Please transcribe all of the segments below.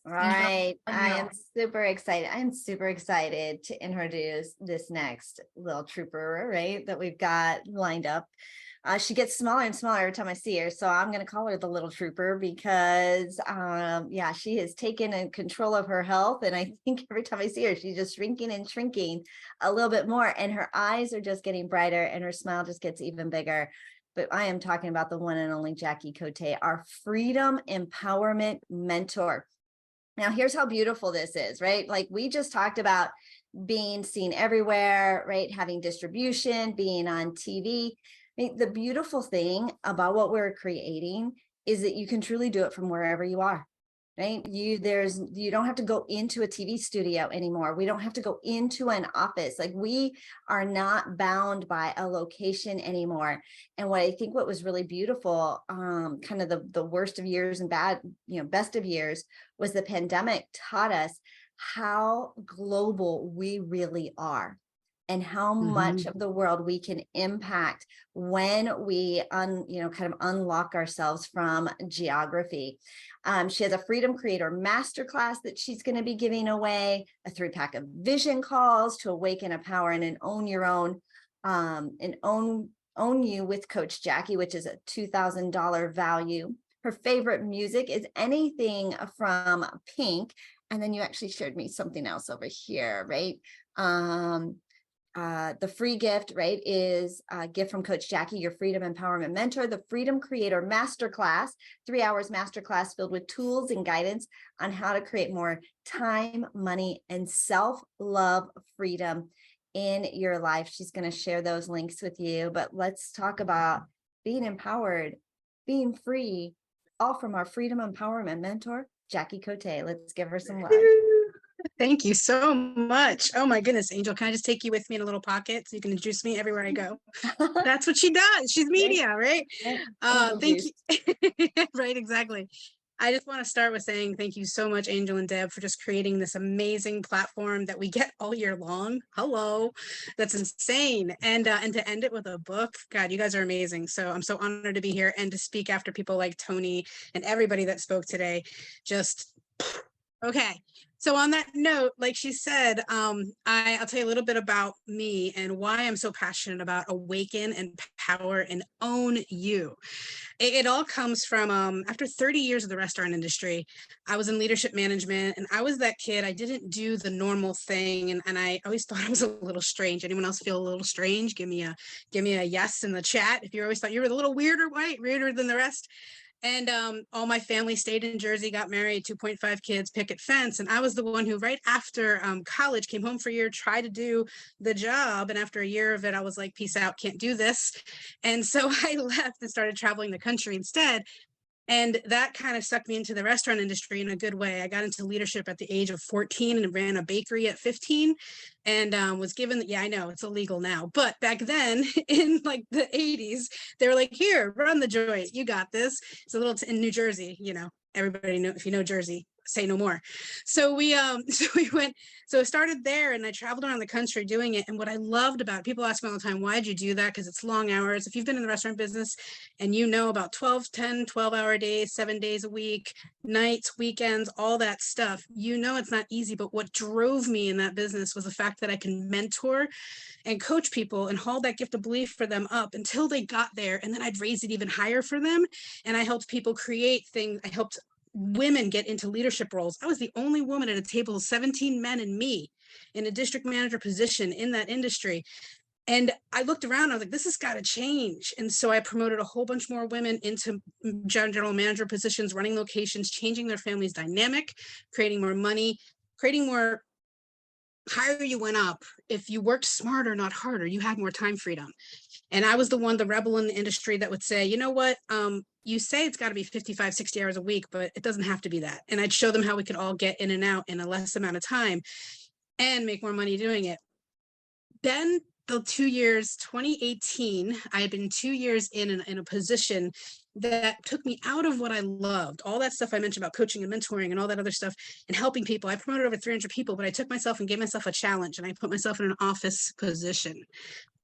All You don't right. I am know. super excited. I'm super excited to introduce this next little trooper, right, that we've got lined up. She gets smaller and smaller every time I see her. So I'm going to call her the little trooper because, yeah, she has taken control of her health. And I think every time I see her, she's just shrinking and shrinking a little bit more. And her eyes are just getting brighter and her smile just gets even bigger. But I am talking about the one and only Jackie Cote, our freedom empowerment mentor. Now, here's how beautiful this is, right? Like we just talked about being seen everywhere, right? Having distribution, being on TV. I mean, the beautiful thing about what we're creating is that you can truly do it from wherever you are, right? You don't have to go into a TV studio anymore. We don't have to go into an office. Like we are not bound by a location anymore. And what I think what was really beautiful, kind of the worst of years and best of years, was the pandemic taught us how global we really are and how much of the world we can impact when we kind of unlock ourselves from geography. She has a Freedom Creator Masterclass that she's going to be giving away, a 3-pack of vision calls to awaken a power and own your own, and own you with Coach Jackie, which is a $2,000 value. Her favorite music is anything from Pink. And then you actually shared me something else over here, right? The free gift, right, is a gift from Coach Jackie, your freedom empowerment mentor, the Freedom Creator Masterclass, 3 hours masterclass filled with tools and guidance on how to create more time, money, and self-love freedom in your life. She's going to share those links with you, but let's talk about being empowered, being free, all from our freedom empowerment mentor, Jackie Cote. Let's give her some love. Thank you so much. Oh my goodness, Angel, can I just take you with me in a little pocket so you can introduce me everywhere I go? That's what she does. She's media, right? Thank you. Right, exactly. I just want to start with saying thank you so much, Angel and Deb, for just creating this amazing platform that we get all year long. Hello, that's insane. And to end it with a book, God, you guys are amazing. So I'm so honored to be here and to speak after people like Tony and everybody that spoke today. Just okay. So on that note, like she said, I'll tell you a little bit about me and why I'm so passionate about awaken, empower, and own you. It all comes from after 30 years of the restaurant industry, I was in leadership management and I was that kid. I didn't do the normal thing. And I always thought I was a little strange. Anyone else feel a little strange? Give me a yes in the chat. If you always thought you were a little weirder, weirder than the rest. And all my family stayed in Jersey, got married, 2.5 kids, picket fence. And I was the one who right after college came home for a year, tried to do the job. And after a year of it, I was like, peace out, can't do this. And so I left and started traveling the country instead. And that kind of sucked me into the restaurant industry in a good way. I got into leadership at the age of 14 and ran a bakery at 15 and was given, yeah, I know it's illegal now, but back then in like the 80s, they were like, here, run the joint. You got this. It's a little in New Jersey, everybody know, if you know Jersey, say no more. So we so it started there and I traveled around the country doing it. And what I loved about it, people ask me all the time, why'd you do that? Because it's long hours. If you've been in the restaurant business and about 12-hour days, 7 days a week, nights, weekends, all that stuff, it's not easy. But what drove me in that business was the fact that I can mentor and coach people and hold that gift of belief for them up until they got there. And then I'd raise it even higher for them. And I helped people create things. I helped women get into leadership roles. I was the only woman at a table of 17 men and me in a district manager position in that industry. And I looked around, I was like, this has got to change. And so I promoted a whole bunch more women into general manager positions, running locations, changing their family's dynamic, creating more money, creating more. Higher you went up, if you worked smarter, not harder, you had more time freedom. And I was the rebel in the industry that would say, you know what, you say it's got to be 55, 60 hours a week, but it doesn't have to be that. And I'd show them how we could all get in and out in a less amount of time and make more money doing it. Then the 2 years, 2018, I had been 2 years in a position that took me out of what I loved, all that stuff I mentioned about coaching and mentoring and all that other stuff and helping people. I promoted over 300 people, but I took myself and gave myself a challenge and I put myself in an office position.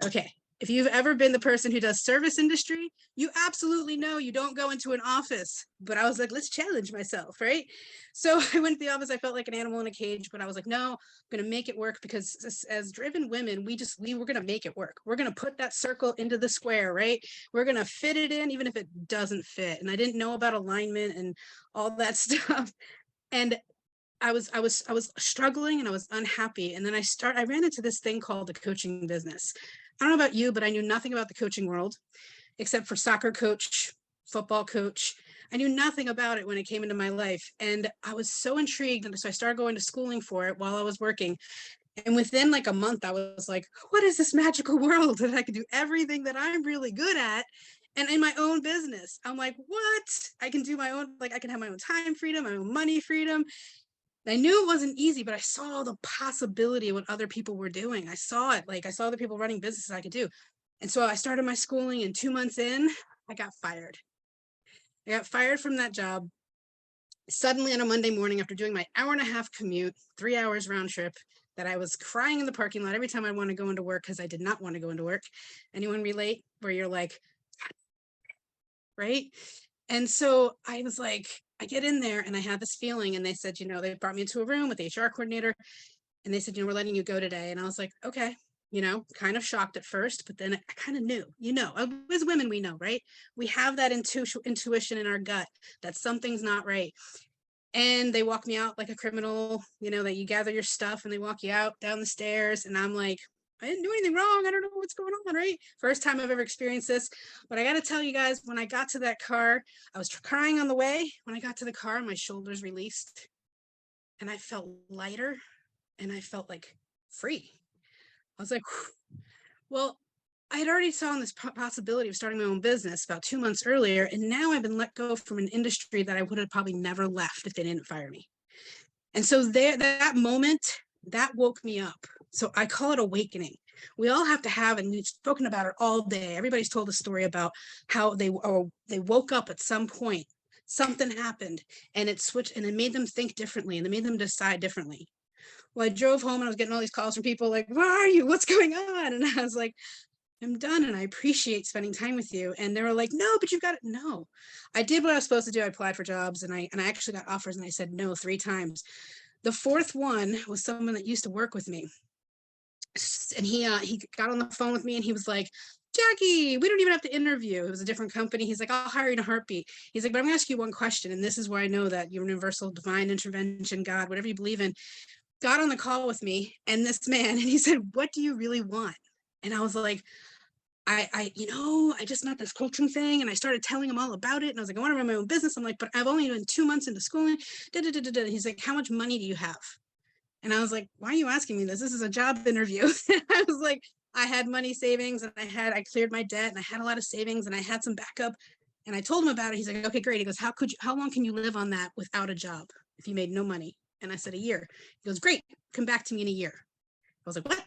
Okay. If you've ever been the person who does service industry, you absolutely know you don't go into an office. But I was like, let's challenge myself, right? So I went to the office. I felt like an animal in a cage, but I was like, no, I'm going to make it work, because as driven women, we were going to make it work. We're going to put that circle into the square, right? We're going to fit it in, even if it doesn't fit. And I didn't know about alignment and all that stuff. And I was struggling and I was unhappy. And then I ran into this thing called the coaching business. I don't know about you, but I knew nothing about the coaching world except for soccer coach, football coach. I knew nothing about it when it came into my life. And I was so intrigued. And so I started going to schooling for it while I was working. And within like a month, I was like, what is this magical world that I can do everything that I'm really good at? And in my own business, I'm like, what? I can do my own, like I can have my own time freedom, my own money freedom. I knew it wasn't easy, but I saw the possibility of what other people were doing. I saw it. Like I saw the people running businesses I could do. And so I started my schooling, and 2 months in, I got fired. I got fired from that job suddenly on a Monday morning after doing my 1.5-hour commute, 3 hours round trip, that I was crying in the parking lot every time I want to go into work, because I did not want to go into work. Anyone relate where you're like, right? And so I was like, I get in there and I had this feeling, and they said, they brought me into a room with the HR coordinator, and they said, we're letting you go today. And I was like, okay, kind of shocked at first, but then I kind of knew, as women, we know, right? We have that intuition in our gut that something's not right. And they walk me out like a criminal, that you gather your stuff and they walk you out down the stairs. And I'm like, I didn't do anything wrong. I don't know what's going on, right? First time I've ever experienced this. But I got to tell you guys, when I got to that car, I was crying on the way. When I got to the car, my shoulders released and I felt lighter and I felt like free. I was like, well, I had already saw this possibility of starting my own business about 2 months earlier. And now I've been let go from an industry that I would have probably never left if they didn't fire me. And so that moment, that woke me up. So I call it awakening. We all have to have, and we've spoken about it all day. Everybody's told a story about how they woke up at some point, something happened, and it switched, and it made them think differently, and it made them decide differently. Well, I drove home and I was getting all these calls from people like, where are you? What's going on? And I was like, I'm done, and I appreciate spending time with you. And they were like, no, but you've got it. No, I did what I was supposed to do. I applied for jobs, and I actually got offers, and I said no 3 times. The fourth one was someone that used to work with me. And he got on the phone with me and he was like, Jackie, we don't even have to interview. It was a different company. He's like, I'll hire you in a heartbeat. He's like, but I'm gonna ask you one question. And this is where I know that universal divine intervention, God, whatever you believe in, got on the call with me and this man, and he said, what do you really want? And I was like, I just met this coaching thing, and I started telling him all about it. And I was like, I want to run my own business. I'm like, but I've only been 2 months into schooling. He's like, how much money do you have? And I was like, why are you asking me this? This is a job interview. I was like, I had money savings, and I cleared my debt, and I had a lot of savings, and I had some backup. And I told him about it. He's like, okay, great. He goes, how long can you live on that without a job if you made no money? And I said, a year. He goes, great. Come back to me in a year. I was like, what?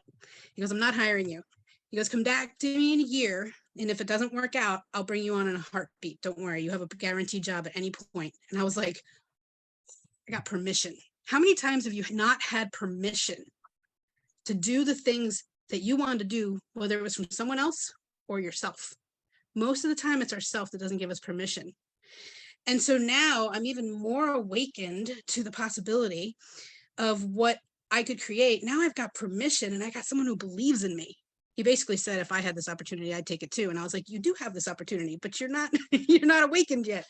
He goes, I'm not hiring you. He goes, come back to me in a year. And if it doesn't work out, I'll bring you on in a heartbeat. Don't worry. You have a guaranteed job at any point. And I was like, I got permission. How many times have you not had permission to do the things that you wanted to do, whether it was from someone else or yourself? Most of the time, it's ourselves that doesn't give us permission. And so now I'm even more awakened to the possibility of what I could create. Now I've got permission, and I got someone who believes in me. He basically said, if I had this opportunity, I'd take it too. And I was like, you do have this opportunity, but you're not awakened yet.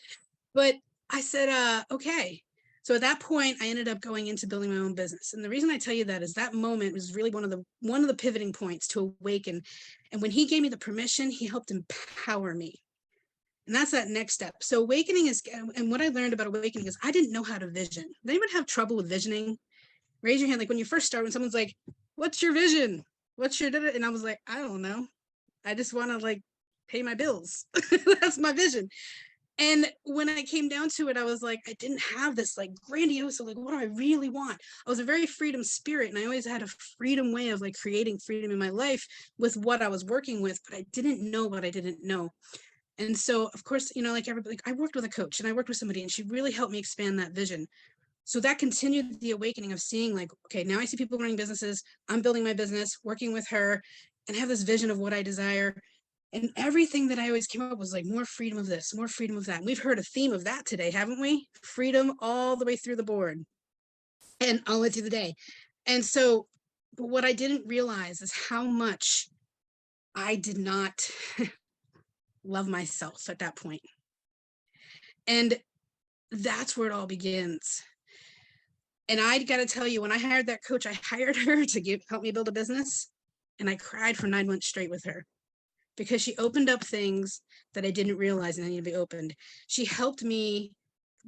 But I said, okay. So at that point, I ended up going into building my own business. And the reason I tell you that is that moment was really one of the pivoting points to awaken. And when he gave me the permission, he helped empower me. And that's that next step. So awakening is, and what I learned about awakening is I didn't know how to vision. Does anyone have trouble with visioning? Raise your hand. Like when you first start, when someone's like, what's your vision? What's your, and I was like, I don't know. I just want to like pay my bills. That's my vision. And when I came down to it, I was like, I didn't have this like grandiose, like, what do I really want? I was a very freedom spirit, and I always had a freedom way of like creating freedom in my life with what I was working with, but I didn't know what I didn't know. And so, of course, like everybody, I worked with a coach, and I worked with somebody, and she really helped me expand that vision. So that continued the awakening of seeing like, okay, now I see people running businesses. I'm building my business, working with her. and have this vision of what I desire. And everything that I always came up was like more freedom of this, more freedom of that. And we've heard a theme of that today, haven't we? Freedom all the way through the board and all the way through the day. And so, but what I didn't realize is how much I did not love myself at that point. And that's where it all begins. And I got to tell you, when I hired that coach, I hired her to help me build a business. And I cried for 9 months straight with her because she opened up things that I didn't realize needed to be opened. She helped me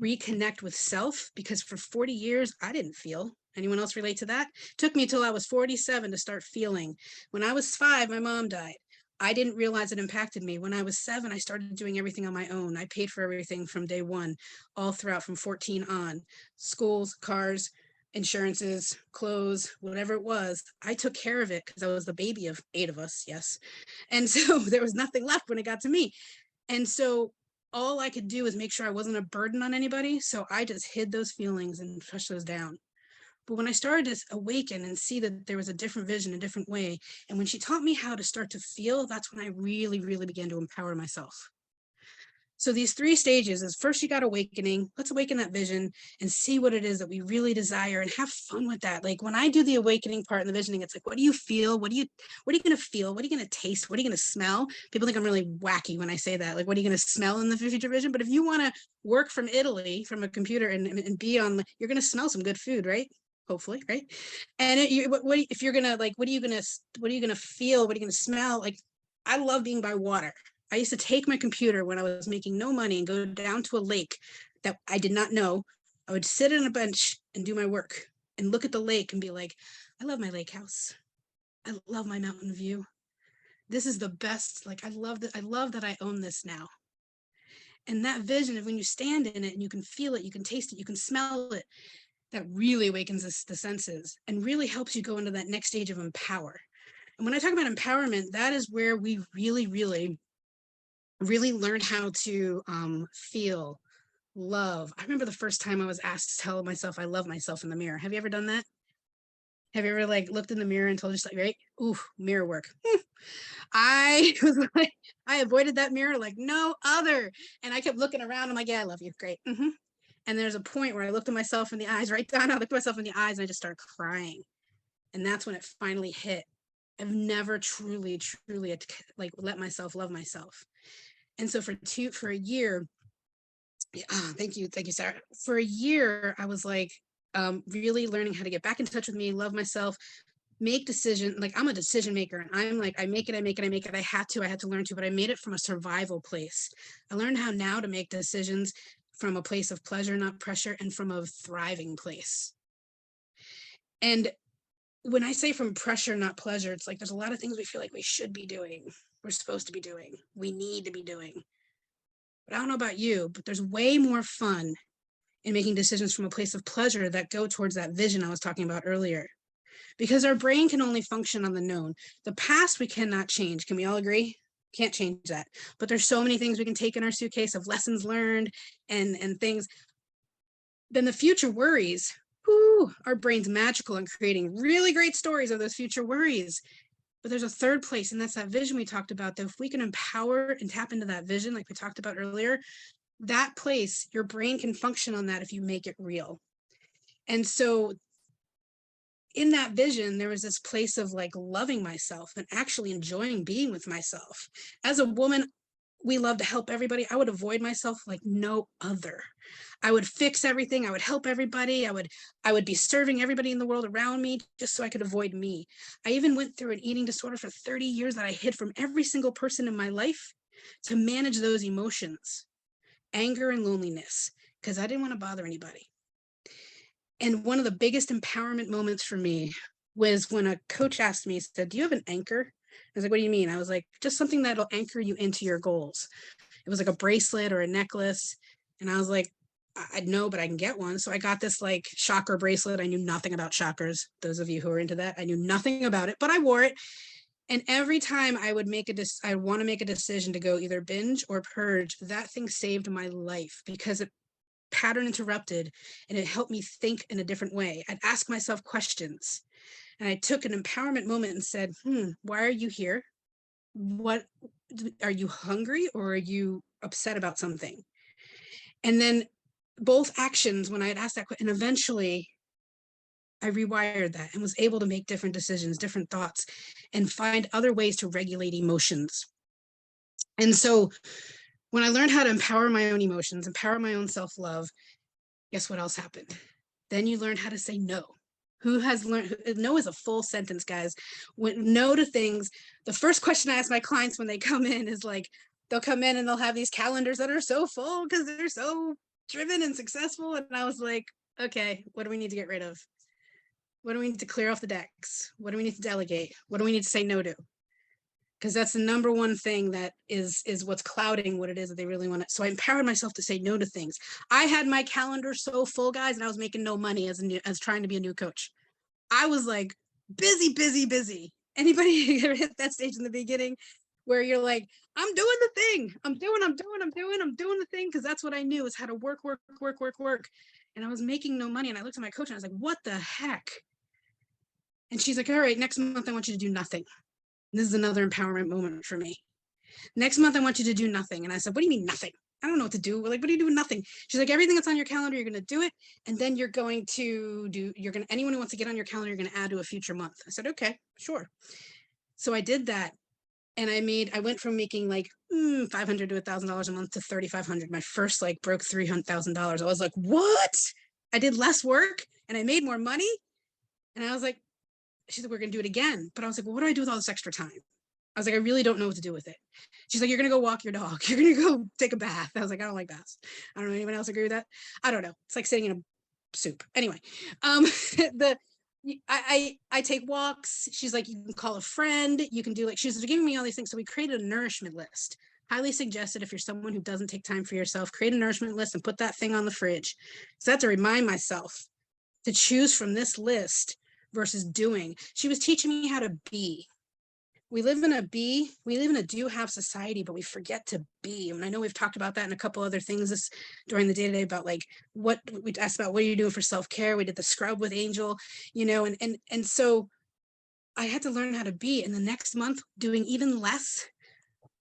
reconnect with self because for 40 years, I didn't feel. Anyone else relate to that? It took me till I was 47 to start feeling. When I was 5, my mom died. I didn't realize it impacted me. When I was 7, I started doing everything on my own. I paid for everything from day one, all throughout from 14 on. Schools, cars, insurances, clothes, whatever it was. I took care of it because I was the baby of 8 of us, yes. And so there was nothing left when it got to me. And so all I could do was make sure I wasn't a burden on anybody. So I just hid those feelings and pushed those down. But when I started to awaken and see that there was a different vision, a different way, and when she taught me how to start to feel, that's when I really, really began to empower myself. So these 3 stages is first you got awakening. Let's awaken that vision and see what it is that we really desire and have fun with that. Like when I do the awakening part and the visioning, it's like, what do you feel? What are you going to feel? What are you going to taste? What are you going to smell? People think I'm really wacky when I say that. Like, what are you going to smell in the future vision? But if you want to work from Italy, from a computer and be on, you're going to smell some good food, right? Hopefully, right? And if you're gonna like, what are you gonna feel? What are you gonna smell? Like, I love being by water. I used to take my computer when I was making no money and go down to a lake that I did not know. I would sit on a bench and do my work and look at the lake and be like, I love my lake house. I love my mountain view. This is the best. Like, I love that I own this now. And that vision of when you stand in it and you can feel it, you can taste it, you can smell it, that really awakens the senses and really helps you go into that next stage of empower. And when I talk about empowerment, that is where we really, really, really learn how to feel, love. I remember the first time I was asked to tell myself I love myself in the mirror. Have you ever done that? Have you ever like looked in the mirror and told yourself, right? Ooh, mirror work. I was like, I avoided that mirror like no other. And I kept looking around. I'm like, yeah, I love you. Great. Mm-hmm. And there's a point where I looked at myself in the eyes, right down. I looked at myself in the eyes and I just started crying. And that's when it finally hit. I've never truly, truly like let myself love myself. And so for a year, thank you, Sarah. For a year, I was like really learning how to get back in touch with me, love myself, make decision. Like I'm a decision maker, and I'm like I make it. I had to learn to, but I made it from a survival place. I learned how now to make decisions from a place of pleasure, not pressure, and from a thriving place. And when I say from pressure, not pleasure, it's like there's a lot of things we feel like we should be doing, we're supposed to be doing, we need to be doing. But I don't know about you, but there's way more fun in making decisions from a place of pleasure that go towards that vision I was talking about earlier. Because our brain can only function on the known. The past we cannot change. Can we all agree? Can't change that. But there's so many things we can take in our suitcase of lessons learned and things. Then the future worries. Whoo, our brain's magical in creating really great stories of those future worries. But there's a third place, and that's that vision we talked about, that if we can empower and tap into that vision, like we talked about earlier, that place, your brain can function on that if you make it real. And so in that vision, there was this place of like loving myself and actually enjoying being with myself. As a woman, we love to help everybody. I would avoid myself like no other. I would fix everything. I would help everybody. I would be serving everybody in the world around me just so I could avoid me. I even went through an eating disorder for 30 years that I hid from every single person in my life to manage those emotions, anger and loneliness, because I didn't want to bother anybody. And one of the biggest empowerment moments for me was when a coach asked me, said, do you have an anchor? I was like, what do you mean? I was like, just something that'll anchor you into your goals. It was like a bracelet or a necklace. And I was like, I know, but I can get one. So I got this like chakra bracelet. I knew nothing about chakras. Those of you who are into that, I knew nothing about it, but I wore it. And every time I would I want to make a decision to go either binge or purge, that thing saved my life because pattern interrupted, and it helped me think in a different way. I'd ask myself questions, and I took an empowerment moment and said, why are you here? What are you hungry, or are you upset about something? And then both actions, when I had asked that question, and eventually I rewired that and was able to make different decisions, different thoughts, and find other ways to regulate emotions. And so when I learned how to empower my own emotions, empower my own self-love, guess what else happened? Then you learn how to say no. Who has learned? No is a full sentence, guys. When no to things, the first question I ask my clients when they come in is like, they'll come in and they'll have these calendars that are so full because they're so driven and successful. And I was like, okay, what do we need to get rid of? What do we need to clear off the decks? What do we need to delegate? What do we need to say no to? Because that's the number one thing that is what's clouding what it is that they really want to. So I empowered myself to say no to things. I had my calendar so full, guys, and I was making no money as trying to be a new coach. I was like busy, busy, busy. Anybody ever hit that stage in the beginning where you're like, I'm doing the thing. I'm doing the thing, because that's what I knew, is how to work. And I was making no money. And I looked at my coach and I was like, what the heck? And she's like, all right, next month I want you to do nothing. And this is another empowerment moment for me. Next month I want you to do nothing. And I said, what do you mean nothing? I don't know what to do. We're like, what do you do with nothing? She's like, everything that's on your calendar, you're going to do it. And then you're going to anyone who wants to get on your calendar, you're going to add to a future month. I said, okay, sure. So I did that. And I went from making like $500 to $1,000 a month to $3,500. My first like broke $300,000. I was like, what? I did less work and I made more money. And I was like, she's like, we're going to do it again. But I was like, well, what do I do with all this extra time? I was like, I really don't know what to do with it. She's like, you're going to go walk your dog. You're going to go take a bath. I was like, I don't like baths. I don't know. Anyone else agree with that? I don't know. It's like sitting in a soup. Anyway, I take walks. She's like, you can call a friend. You can do like, she's giving me all these things. So we created a nourishment list. Highly suggested, if you're someone who doesn't take time for yourself, create a nourishment list and put that thing on the fridge. So I have to remind myself to choose from this list versus doing. She was teaching me how to be. We live in a do have society, but we forget to be. And I know we've talked about that in a couple other things during the day-to-day about like what we asked about, what are you doing for self-care? We did the scrub with Angel, and so I had to learn how to be. And the next month, doing even less,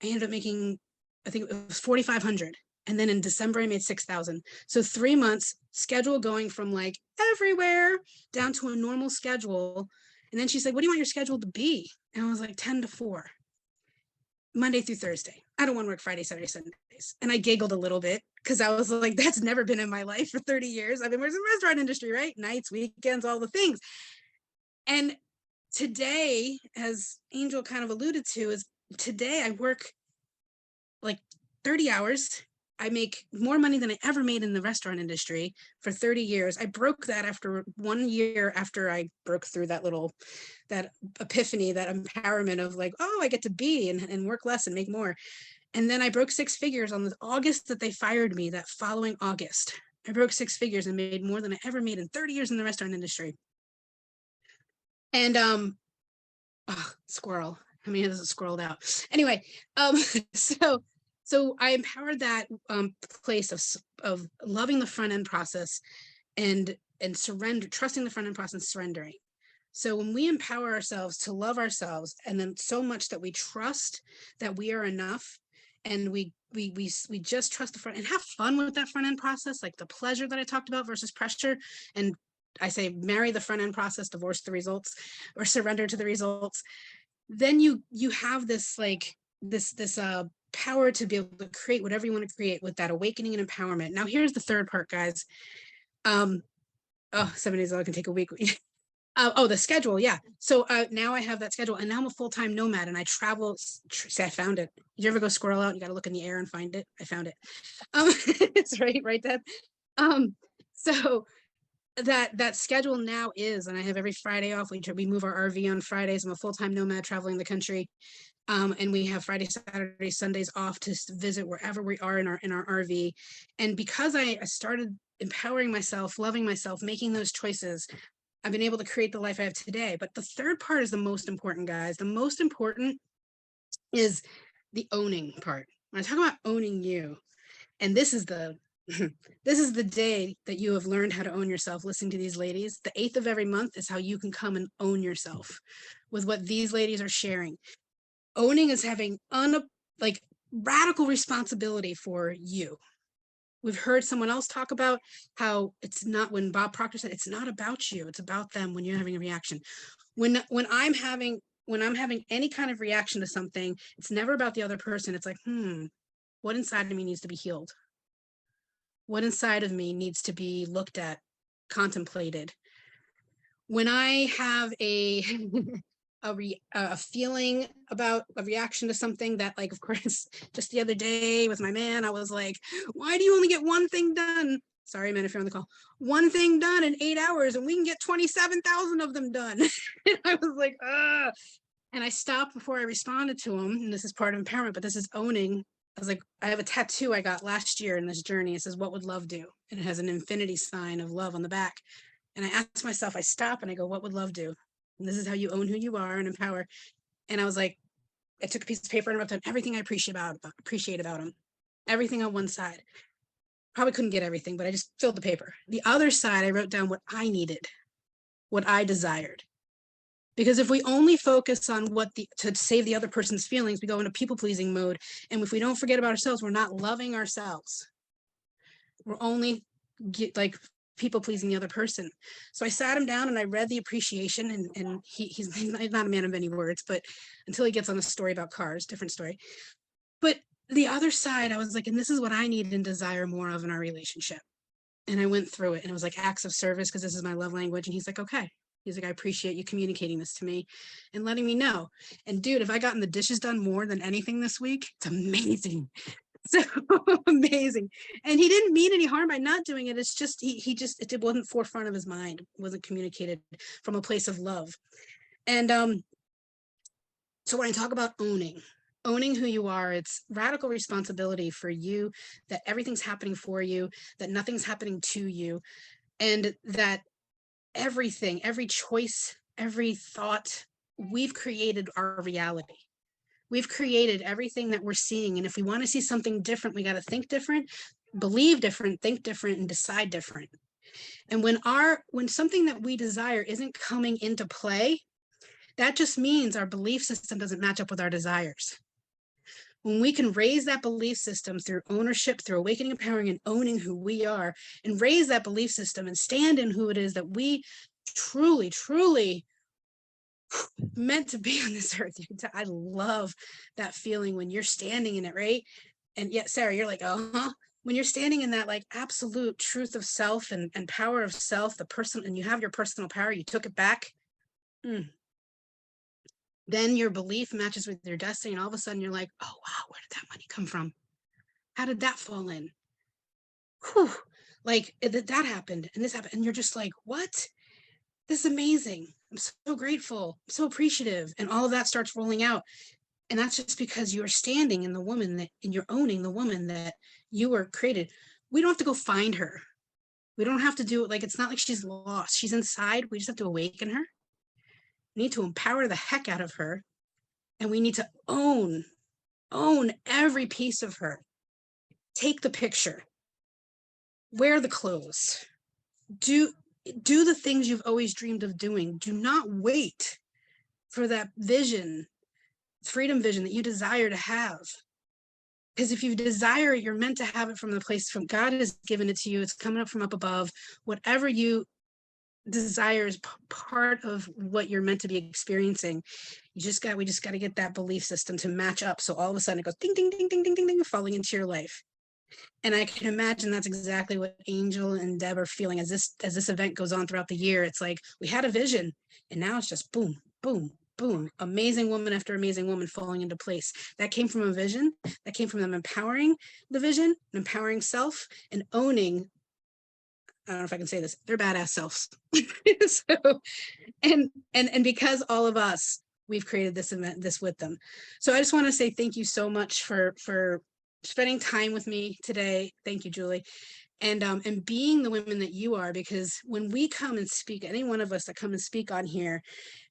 I ended up making, I think it was 4,500. And then in December, I made 6,000. So 3 months, schedule going from like everywhere down to a normal schedule. And then she's like, what do you want your schedule to be? And I was like, 10 to 4, Monday through Thursday. I don't want to work Friday, Saturday, Sundays. And I giggled a little bit because I was like, that's never been in my life for 30 years. I've been working in the restaurant industry, right? Nights, weekends, all the things. And today, as Angel kind of alluded to, is today I work like 30 hours. I make more money than I ever made in the restaurant industry for 30 years. I broke that after 1 year after I broke through that epiphany, that empowerment of like, oh, I get to be and work less and make more. And then I broke 6 figures on the August that they fired me. That following August, I broke 6 figures and made more than I ever made in 30 years in the restaurant industry. And squirrel. How many has it squirreled out? Anyway, so I empowered that place of loving the front end process and surrender, trusting the front end process, and surrendering. So when we empower ourselves to love ourselves, and then so much that we trust that we are enough, and we just trust the front and have fun with that front end process, like the pleasure that I talked about versus pressure. And I say marry the front end process, divorce the results, or surrender to the results. Then you have this like this power to be able to create whatever you want to create with that awakening and empowerment. Now here's the third part, guys. 7 days I can take a week. The schedule. Yeah. So now I have that schedule, and now I'm a full-time nomad and I travel. Say I found it. Did you ever go squirrel out? You got to look in the air and find it. I found it. It's right, Deb. So that schedule now is, and I have every Friday off. We move our RV on Fridays. I'm a full-time nomad traveling the country. And we have Friday, Saturday, Sundays off to visit wherever we are in our RV. And because I started empowering myself, loving myself, making those choices, I've been able to create the life I have today. But the third part is the most important, guys. The most important is the owning part. When I talk about owning you, and this is the This is the day that you have learned how to own yourself. Listening to these ladies, the 8th of every month is how you can come and own yourself with what these ladies are sharing. Owning is having like radical responsibility for you. We've heard someone else talk about how it's not, when Bob Proctor said, it's not about you, it's about them when you're having a reaction. When I'm having any kind of reaction to something, it's never about the other person. It's like, what inside of me needs to be healed? What inside of me needs to be looked at, contemplated? When I have a a feeling about a reaction to something that, like, of course, just the other day with my man, I was like, why do you only get one thing done? Sorry, man, if you're on the call. One thing done in 8 hours and we can get 27,000 of them done. And I was like, ugh. And I stopped before I responded to him. And this is part of empowerment, but this is owning. I was like, I have a tattoo I got last year in this journey. It says, what would love do? And it has an infinity sign of love on the back. And I asked myself, I stop and I go, what would love do? And this is how you own who you are and empower. And I was like, I took a piece of paper and wrote down everything I appreciate about him. Everything on one side. Probably couldn't get everything, but I just filled the paper. The other side, I wrote down what I needed, what I desired. Because if we only focus on to save the other person's feelings, we go into people-pleasing mode. And if we don't forget about ourselves, we're not loving ourselves. We're only people pleasing the other person. So I sat him down and I read the appreciation, and he's not a man of many words, but until he gets on a story about cars, different story. But the other side, I was like, and this is what I need and desire more of in our relationship. And I went through it, and it was like acts of service, because this is my love language. And he's like, okay. He's like, I appreciate you communicating this to me and letting me know. And dude, if I gotten the dishes done more than anything this week, it's amazing. So amazing. And he didn't mean any harm by not doing it. It's just, it wasn't forefront of his mind. It wasn't communicated from a place of love. And so when I talk about owning who you are, it's radical responsibility for you, that everything's happening for you, that nothing's happening to you, and that everything, every choice, every thought, we've created our reality. We've created everything that we're seeing. And if we want to see something different, we got to think different, believe different, think different, and decide different. And when something that we desire isn't coming into play, that just means our belief system doesn't match up with our desires. When we can raise that belief system through ownership, through awakening, empowering, and owning who we are, and raise that belief system and stand in who it is that we truly, truly meant to be on this earth. I love that feeling when you're standing in it, right? And yet, Sarah, you're like, when you're standing in that, like, absolute truth of self and power of self, the person, and you have your personal power, you took it back. Then your belief matches with your destiny, and all of a sudden you're like, oh wow, where did that money come from? How did that fall in? Whew. Like, that happened and this happened, and you're just like, what? This is amazing. I'm so grateful, I'm so appreciative, and all of that starts rolling out. And that's just because you're standing in the woman and you're owning the woman that you were created. We don't have to go find her. We don't have to do it. Like, it's not like she's lost. She's inside. We just have to awaken her. We need to empower the heck out of her. And we need to own every piece of her. Take the picture. Wear the clothes. Do the things you've always dreamed of doing. Do not wait for that vision, freedom vision that you desire to have. Because if you desire it, you're meant to have it from the place from God has given it to you. It's coming up from up above. Whatever you desire is part of what you're meant to be experiencing. We just got to get that belief system to match up. So all of a sudden it goes ding, ding, ding, ding, ding, ding, ding, falling into your life. And I can imagine that's exactly what Angel and Deb are feeling as this event goes on throughout the year. It's like, we had a vision and now it's just boom, boom, boom, amazing woman after amazing woman falling into place. That came from a vision. That came from them empowering the vision, empowering self, and owning, I don't know if I can say this, they're badass selves. So, and because all of us, we've created this event, this with them. So I just want to say thank you so much for spending time with me today. Thank you, Julie. And being the women that you are, because when we come and speak, any one of us that come and speak on here,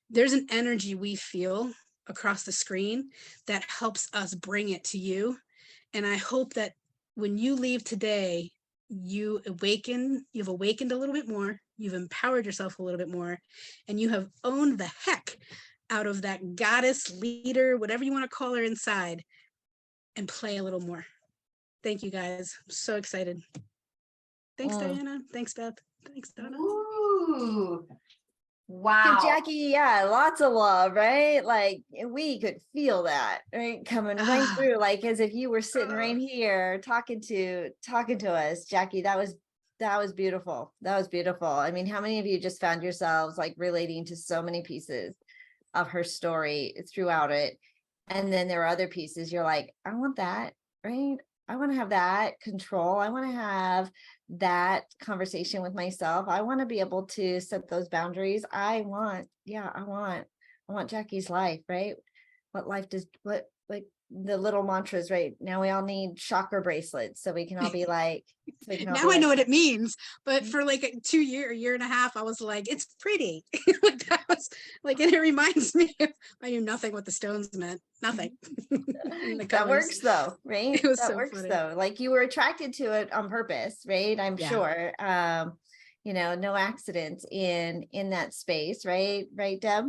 there's an energy we feel across the screen that helps us bring it to you. And I hope that when you leave today, you've awakened a little bit more, you've empowered yourself a little bit more, and you have owned the heck out of that goddess, leader, whatever you want to call her inside, and play a little more. Thank you guys. I'm so excited. Thanks, Diana. Thanks, Beth. Thanks, Donna. Ooh. So Wow. Jackie, yeah, lots of love, right? Like we could feel that, right? Coming right through, like as if you were sitting right here talking to us, Jackie. That was beautiful. That was beautiful. I mean, how many of you just found yourselves like relating to so many pieces of her story throughout it? And then there are other pieces you're like, I want that, right? I want to have that control. I want to have that conversation with myself. I want to be able to set those boundaries. I want Jackie's life, right? What life does, what, like the little mantras, right? Now we all need chakra bracelets so we can all be like, now I know what it means, but for like a year and a half, I was like, it's pretty. Like that was like, and it reminds me of, I knew nothing what the stones meant. Nothing. That works though, right? It was That so works funny. though. Like you were attracted to it on purpose, right? I'm Yeah. sure. No accidents in that space, right? Right, Deb?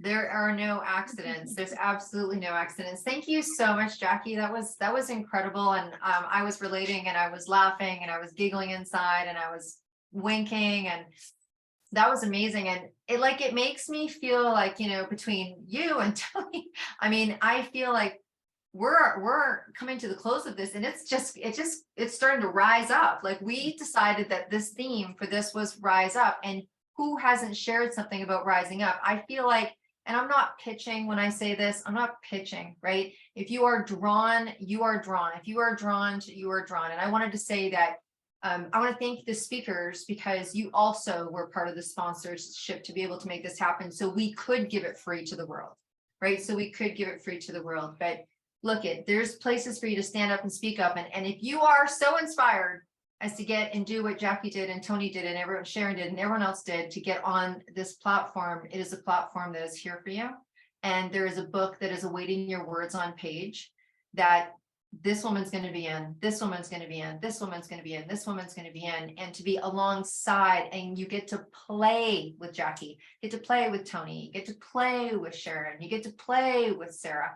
There are no accidents. There's absolutely no accidents. Thank you so much, Jackie. That was incredible. And I was relating and I was laughing and I was giggling inside and I was winking, and that was amazing. And it makes me feel like, between you and Tony, I mean, I feel like we're coming to the close of this, and it's starting to rise up. Like we decided that this theme for this was rise up, and who hasn't shared something about rising up? I feel like, and I'm not pitching when I say this, I'm not pitching, right? If you are drawn, you are drawn. If you are drawn, you are drawn. And I wanted to say that I want to thank the speakers, because you also were part of the sponsorship to be able to make this happen. So we could give it free to the world, right? So we could give it free to the world. But look, there's places for you to stand up and speak up. And if you are so inspired as to get and do what Jackie did and Tony did and everyone, Sharon did and everyone else did to get on this platform, it is a platform that is here for you. And there is a book that is awaiting your words on page that this woman's going to be in, this woman's going to be in, this woman's going to be in, this woman's going to be in, and to be alongside, and you get to play with Jackie, you get to play with Tony, you get to play with Sharon, you get to play with Sarah,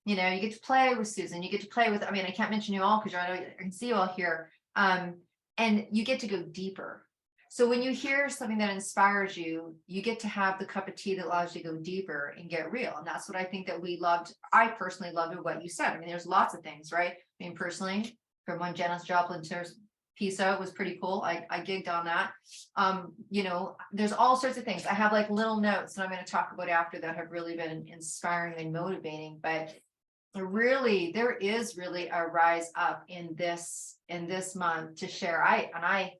you get to play with Susan, you get to play with, I mean, I can't mention you all because I can see you all here, and you get to go deeper. So when you hear something that inspires you, you get to have the cup of tea that allows you to go deeper and get real. And that's what I think that we loved. I personally loved what you said. I mean, there's lots of things, right? I mean, personally, from when Janis Joplin's Pisa was pretty cool. I gigged on that. There's all sorts of things. I have like little notes that I'm going to talk about after that have really been inspiring and motivating. But really, there is really a rise up in this month to share. I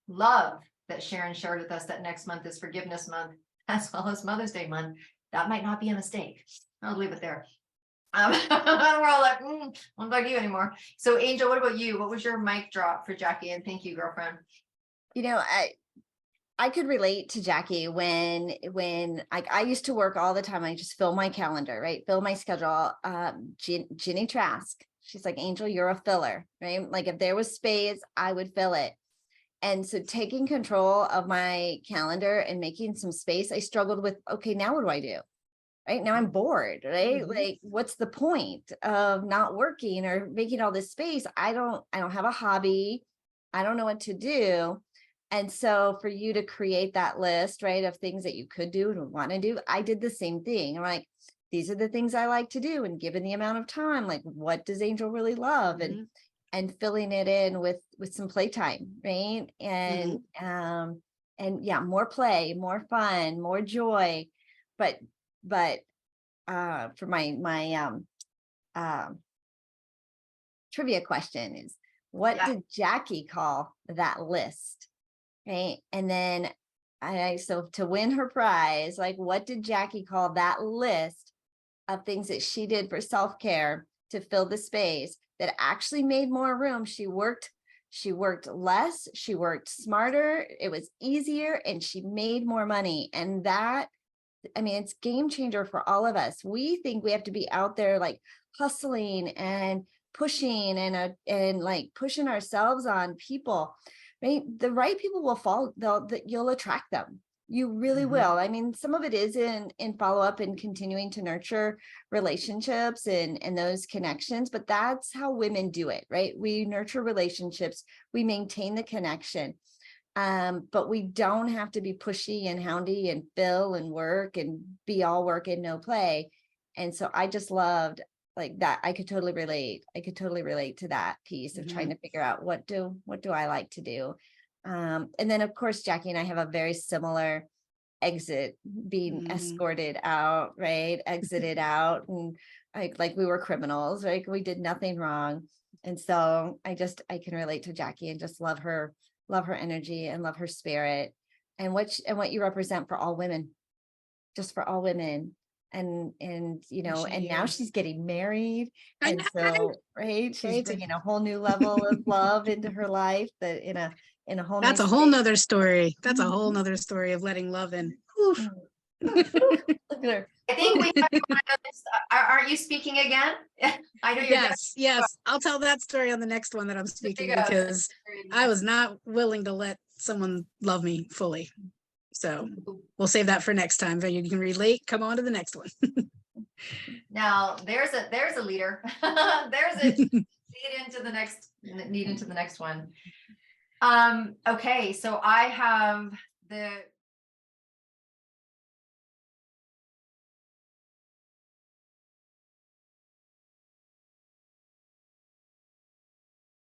love that Sharon shared with us that next month is Forgiveness Month, as well as Mother's Day month. That might not be a mistake. I'll leave it there. We're all like, I don't like you anymore. So Angel, what about you? What was your mic drop for Jackie? And thank you, girlfriend. I could relate to Jackie when I used to work all the time. I just fill my calendar, right? Fill my schedule. Ginny Trask, she's like, Angel, you're a filler, right? Like if there was space, I would fill it. And so taking control of my calendar and making some space, I struggled with, okay, now what do I do? Right now I'm bored, right? Mm-hmm. Like, what's the point of not working or making all this space? I don't have a hobby. I don't know what to do. And so for you to create that list, right, of things that you could do and want to do, I did the same thing. I'm like, these are the things I like to do. And given the amount of time, like, what does Angel really love? Mm-hmm. And filling it in with some playtime, right? And and yeah, more play, more fun, more joy. But for my trivia question is, what did Jackie call that list? Right. And then so to win her prize, like, what did Jackie call that list of things that she did for self-care to fill the space that actually made more room? She worked less, she worked smarter, it was easier, and she made more money. And that, I mean, it's game changer for all of us. We think we have to be out there like hustling and pushing and like pushing ourselves on people, right? The right people will fall, you'll attract them. You really will. I mean, some of it is in follow up and continuing to nurture relationships and those connections, but that's how women do it, right? We nurture relationships, we maintain the connection. But we don't have to be pushy and houndy and fill and work and be all work and no play. And so I just loved like that. I could totally relate. I could totally relate to that piece of trying to figure out what do I like to do. And then of course, Jackie and I have a very similar exit, being escorted out, right? Exited out, and like we were criminals, right? We did nothing wrong. And so I can relate to Jackie and just love her energy and love her spirit and what you represent for all women, just for all women. And you know, and now she's getting married, and so right, she's bringing a whole new level of love into her life, that in a whole that's a whole nother story. That's a whole nother story of letting love in. Oof. Look at her. I think we have to know this. Aren't you speaking again? I know you're yes. I'll tell that story on the next one that I'm speaking, because I was not willing to let someone love me fully. So we'll save that for next time. But you can relate. Come on to the next one. Now there's a leader. There's a lead into the next one. Okay, so I have